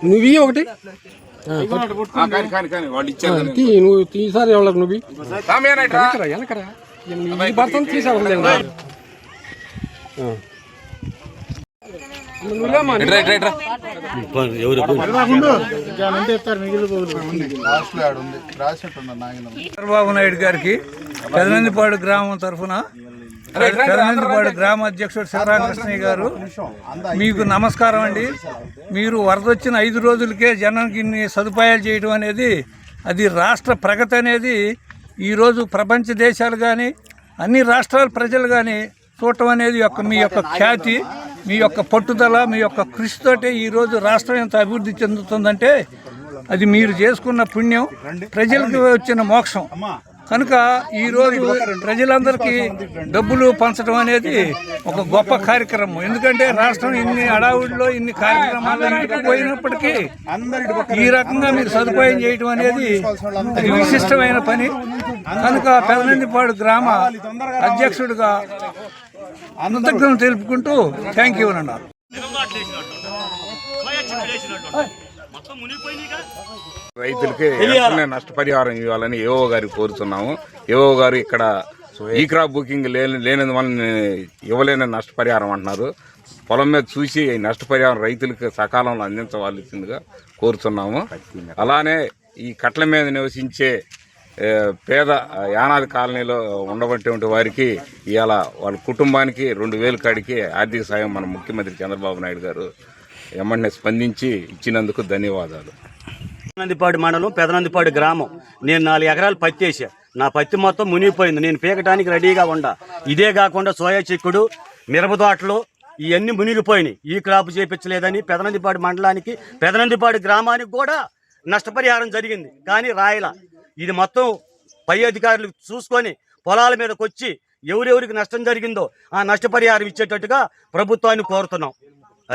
నువ్వు ఒకటి నువ్వు తీసారి ఎవరికి నువ్వు వెనకరా భర్త తీసావు చంద్రబాబు నాయుడు గారికి పెదనందిపాడు గ్రామం తరఫున పెదనందిపాడు గ్రామ అధ్యక్షుడు శివరామకృష్ణయ్య గారు మీకు నమస్కారం అండి. మీరు వరద వచ్చిన 5 రోజులకే జనానికి ఇన్ని సదుపాయాలు చేయడం అనేది అది రాష్ట్ర ప్రగతి అనేది ఈరోజు ప్రపంచ దేశాలు కానీ అన్ని రాష్ట్రాల ప్రజలు కానీ చూడటం అనేది మీ యొక్క ఖ్యాతి, మీ యొక్క పట్టుదల, మీ యొక్క కృషితోటే ఈరోజు రాష్ట్రం ఎంత అభివృద్ధి చెందుతుందంటే అది మీరు చేసుకున్న పుణ్యం, ప్రజలకు వచ్చిన మోక్షం. కనుక ఈరోజు ప్రజలందరికీ డబ్బులు పంచడం అనేది ఒక గొప్ప కార్యక్రమం. ఎందుకంటే రాష్ట్రం ఇన్ని అడావుడిలో ఇన్ని కార్యక్రమాలు పోయినప్పటికీ ఈ రకంగా మీరు సదుపాయం చేయడం అనేది అది విశిష్టమైన పని. కనుక పెదనందిపాడు గ్రామ అధ్యక్షుడిగా కృతజ్ఞతలు తెలుపుకుంటూ థ్యాంక్ యూ అన్నారు. రైతులకి నష్టపరిహారం ఇవ్వాలని ఏఓ గారికి కోరుతున్నాము. ఏఓ గారు ఇక్కడ ఈ క్రాప్ బుకింగ్ లేనందు వల్ల ఇవ్వలేని నష్టపరిహారం అంటున్నారు. పొలం మీద చూసి నష్టపరిహారం రైతులకు సకాలంలో అందించవలసిందిగా కోరుతున్నాము. అలానే ఈ కట్ల మీద నివసించే పేద యానాది కాలనీలో ఉండబట్టేటువంటి వారికి ఇవాళ వాళ్ళ కుటుంబానికి 2,000 కాడికి ఆర్థిక సాయం మన ముఖ్యమంత్రి చంద్రబాబు నాయుడు గారు ఎమ్మడిని స్పందించి ఇచ్చినందుకు ధన్యవాదాలు. పెదనందిపాడు మండలం, పెదనందిపాడు గ్రామం. నేను 4 ఎకరాలు పత్తి వేసా. నా పత్తి మొత్తం మునిగిపోయింది. నేను పీకటానికి రెడీగా ఉండా. ఇదే కాకుండా సోయా చిక్కుడు, మిరప తోటలు ఇవన్నీ మునిగిపోయినాయి. ఈ క్రాప్ చేయించలేదని పెదనందిపాడు మండలానికి, పెదనందిపాడు గ్రామానికి కూడా నష్టపరిహారం జరిగింది. కానీ రాయల ఇది మొత్తం పై అధికారులు చూసుకొని పొలాల మీదకి వచ్చి ఎవరెవరికి నష్టం జరిగిందో ఆ నష్టపరిహారం ఇచ్చేటట్టుగా ప్రభుత్వాన్ని కోరుతున్నాం.